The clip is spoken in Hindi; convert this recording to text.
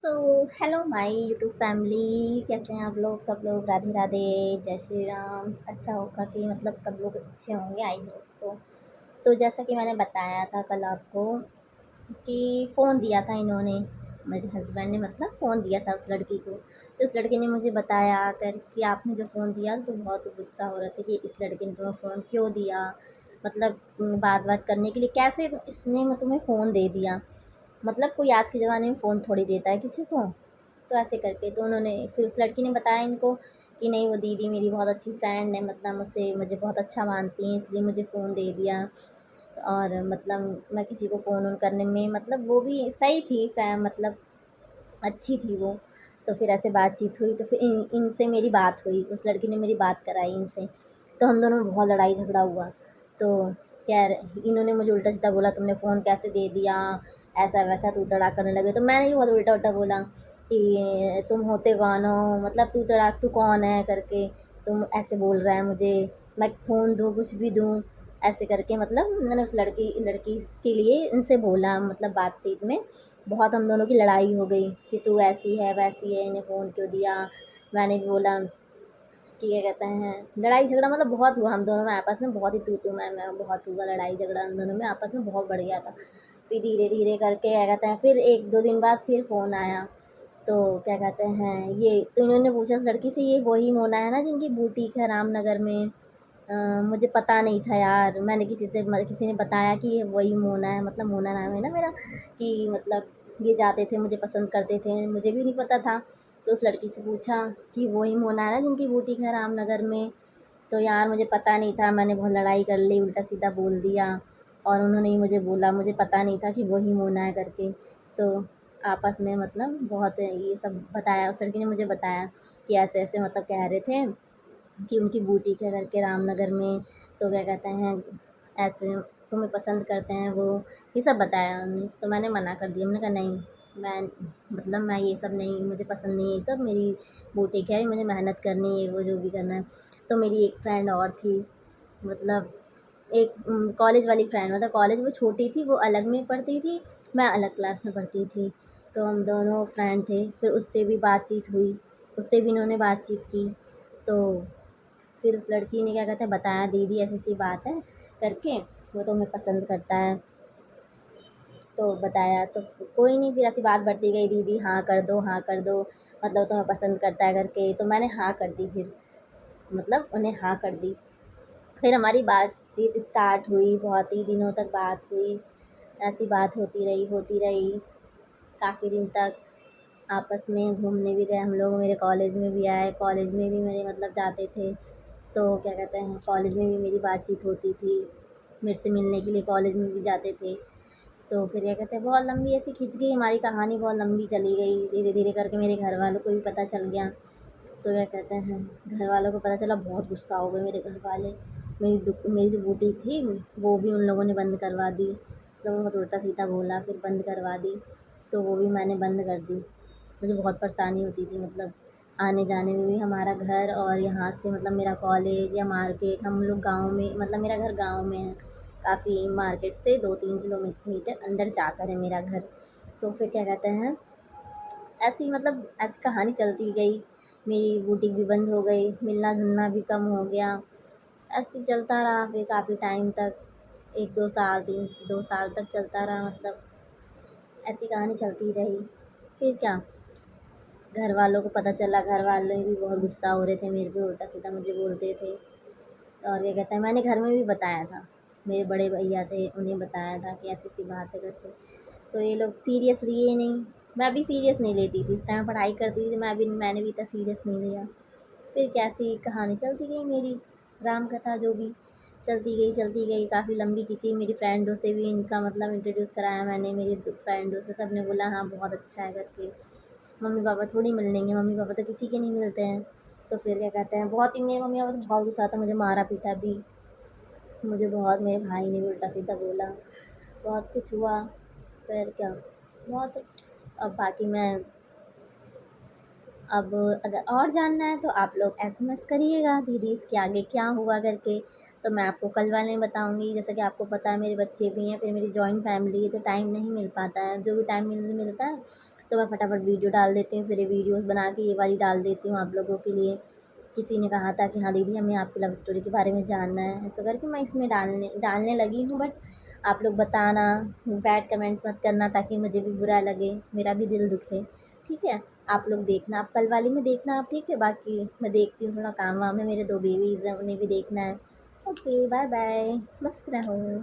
तो हेलो माय यूट्यूब फैमिली, कैसे हैं आप लोग? सब लोग राधे राधे, जय श्री राम। अच्छा होगा कि मतलब सब लोग अच्छे होंगे, आई होप तो जैसा कि मैंने बताया था कल आपको कि फ़ोन दिया था इन्होंने, मेरे हस्बैंड ने मतलब फ़ोन दिया था उस लड़की को। तो उस लड़के ने मुझे बताया आकर कि आपने जो फ़ोन दिया तो बहुत गुस्सा हो रहे थे कि इस लड़के ने तुम्हें फ़ोन क्यों दिया, मतलब बात बात करने के लिए कैसे इसने तुम्हें फ़ोन दे दिया। मतलब कोई आज के ज़माने में फ़ोन थोड़ी देता है किसी को। तो ऐसे करके तो उन्होंने फिर उस लड़की ने बताया इनको कि नहीं, वो दीदी मेरी बहुत अच्छी फ्रेंड है, मतलब मुझे बहुत अच्छा मानती हैं, इसलिए मुझे फ़ोन दे दिया। और मतलब मैं किसी को फ़ोन वोन करने में मतलब वो भी सही थी, मतलब अच्छी थी वो। तो फिर ऐसे बातचीत हुई तो फिर इनसे मेरी बात हुई, उस लड़की ने मेरी बात कराई इनसे। तो हम दोनों में बहुत लड़ाई झगड़ा हुआ। तो क्या इन्होंने मुझे उल्टा सीधा बोला, तुमने फ़ोन कैसे दे दिया, ऐसा वैसा तू तड़ा करने लगे। तो मैंने भी बहुत उल्टा उल्टा बोला कि तुम होते कौन हो, मतलब तू तड़ाक तू कौन है करके तुम ऐसे बोल रहा है मुझे, मैं फ़ोन दूँ कुछ भी दूँ, ऐसे करके मतलब मैंने उस लड़की लड़की के लिए इनसे बोला, मतलब बातचीत में बहुत हम दोनों की लड़ाई हो गई कि तू ऐसी है वैसी है, इन्हें फ़ोन क्यों दिया। मैंने भी बोला कि क्या कहते हैं, लड़ाई झगड़ा मतलब बहुत हुआ हम दोनों में आपस में, बहुत ही तू मैं बहुत हुआ, लड़ाई झगड़ा हम दोनों में आपस में बहुत बढ़ गया था। फिर धीरे धीरे करके क्या कहते हैं, फिर एक दो दिन बाद फिर फ़ोन आया। तो क्या कहते हैं, ये तो इन्होंने पूछा उस लड़की से, ये वही मोना है ना जिनकी बुटीक है रामनगर में? मुझे पता नहीं था यार, मैंने किसी ने बताया कि ये वही मोना है, मतलब मोना नाम है ना मेरा, कि मतलब ये जाते थे, मुझे पसंद करते थे, मुझे भी नहीं पता था। तो उस लड़की से पूछा कि वही मोना है ना जिनकी बुटीक है रामनगर में? तो यार मुझे पता नहीं था, मैंने बहुत लड़ाई कर ली, उल्टा सीधा बोल दिया। और उन्होंने ही मुझे बोला, मुझे पता नहीं था कि वही मोना है करके। तो आपस में मतलब बहुत ये सब बताया, उस लड़की ने मुझे बताया कि ऐसे ऐसे मतलब कह रहे थे कि उनकी बुटीक है करके रामनगर में। तो क्या कहते हैं, ऐसे तुम्हें पसंद करते हैं वो, ये सब बताया उन्होंने। तो मैंने मना कर दिया, मैंने कहा नहीं, मैं मतलब मैं ये सब नहीं, मुझे पसंद नहीं है ये सब, मेरी बुटीक है, मुझे मेहनत करनी है, वो जो भी करना है। तो मेरी एक फ्रेंड और थी, मतलब एक कॉलेज वाली फ्रेंड, मतलब कॉलेज वो छोटी थी, वो अलग में पढ़ती थी, मैं अलग क्लास में पढ़ती थी। तो हम दोनों फ्रेंड थे, फिर उससे भी बातचीत हुई, उससे भी इन्होंने बातचीत की। तो फिर उस लड़की ने क्या कहते हैं बताया, दीदी ऐसी ऐसी बात है करके, वो तुम्हें पसंद करता है। तो बताया तो कोई नहीं, फिर ऐसी बात बढ़ती गई, दीदी हाँ कर दो हाँ कर दो, मतलब तुम्हें पसंद करता है करके। तो मैंने हाँ कर दी, फिर मतलब उन्हें हाँ कर दी। फिर हमारी बातचीत स्टार्ट हुई, बहुत ही दिनों तक बात हुई, ऐसी बात होती रही काफ़ी दिन तक। आपस में घूमने भी गए हम लोग, मेरे कॉलेज में भी आए, कॉलेज में भी मेरे मतलब जाते थे। तो क्या कहते हैं, कॉलेज में भी मेरी बातचीत होती थी, मेरे से मिलने के लिए कॉलेज में भी जाते थे। तो फिर क्या कहते हैं, बहुत लंबी ऐसी खिंच गई हमारी कहानी, बहुत लंबी चली गई, धीरे धीरे करके मेरे घर वालों को भी पता चल गया। तो क्या कहते हैं, घर वालों को पता चला, बहुत गुस्सा हो गए मेरे घर वाले। मेरी जो बुटीक थी वो भी उन लोगों ने बंद करवा दी, तो बहुत उल्टा सीधा बोला, फिर बंद करवा दी। तो वो भी मैंने बंद कर दी। मुझे बहुत परेशानी होती थी, मतलब आने जाने में भी, हमारा घर और यहाँ से मतलब मेरा कॉलेज या मार्केट, हम लोग गाँव में, मतलब मेरा घर गाँव में है काफ़ी, मार्केट से 2-3 किलोमीटर अंदर जाकर है मेरा घर। तो फिर क्या कहते हैं, ऐसी मतलब ऐसी कहानी चलती गई, मेरी बुटीक भी बंद हो गई, मिलना जुलना भी कम हो गया। ऐसे ही चलता रहा फिर काफ़ी टाइम तक, 1-2 साल 2 साल तक चलता रहा, मतलब ऐसी कहानी चलती रही। फिर क्या, घर वालों को पता चला, घर वाले भी बहुत गुस्सा हो रहे थे मेरे पे, उल्टा सीधा मुझे बोलते थे। और क्या कहते हैं, मैंने घर में भी बताया था, मेरे बड़े भैया थे उन्हें बताया था कि ऐसी ऐसी बात है करके। तो ये लोग सीरियस लिए नहीं, मैं भी सीरियस नहीं लेती थी, उस टाइम पढ़ाई करती थी, मैंने भी इतना सीरियस नहीं लिया। फिर कैसी कहानी चलती गई मेरी, राम कथा जो भी चलती गई, काफ़ी लंबी खिंची। मेरी फ्रेंडों से भी इनका मतलब इंट्रोड्यूस कराया मैंने, मेरी फ्रेंडों से, सब ने बोला हाँ बहुत अच्छा है करके। मम्मी पापा थोड़ी मिल लेंगे, मम्मी पापा तो किसी के नहीं मिलते हैं। तो फिर क्या कहते हैं, बहुत ही मेरे मम्मी पापा तो बहुत गुस्सा था, मुझे मारा पीटा भी, मुझे बहुत, मेरे भाई ने भी उल्टा सीधा बोला, बहुत कुछ हुआ। फिर क्या, बहुत। अब बाकी मैं, अब अगर और जानना है तो आप लोग एसएमएस करिएगा दीदी इसके आगे क्या हुआ करके, तो मैं आपको कल वाले में बताऊँगी। जैसा कि आपको पता है मेरे बच्चे भी हैं, फिर मेरी जॉइंट फैमिली है, तो टाइम नहीं मिल पाता है, जो भी टाइम मिलता है तो मैं फटाफट वीडियो डाल देती हूँ, फिर ये वीडियोज़ बना के ये वाली डाल देती हूँ आप लोगों के लिए। किसी ने कहा था कि हाँ दीदी हमें आपकी लव स्टोरी के बारे में जानना है, तो करके मैं इसमें डालने लगी हूँ। बट आप लोग बताना, बैड कमेंट्स मत करना ताकि मुझे भी बुरा लगे, मेरा भी दिल दुखे, ठीक है। आप लोग देखना, आप कल वाली में देखना आप, ठीक है। बाकी मैं देखती हूँ, थोड़ा काम वाम है, मेरे 2 बेबीज़ हैं उन्हें भी देखना है। ओके बाय बाय, मस्त रहो।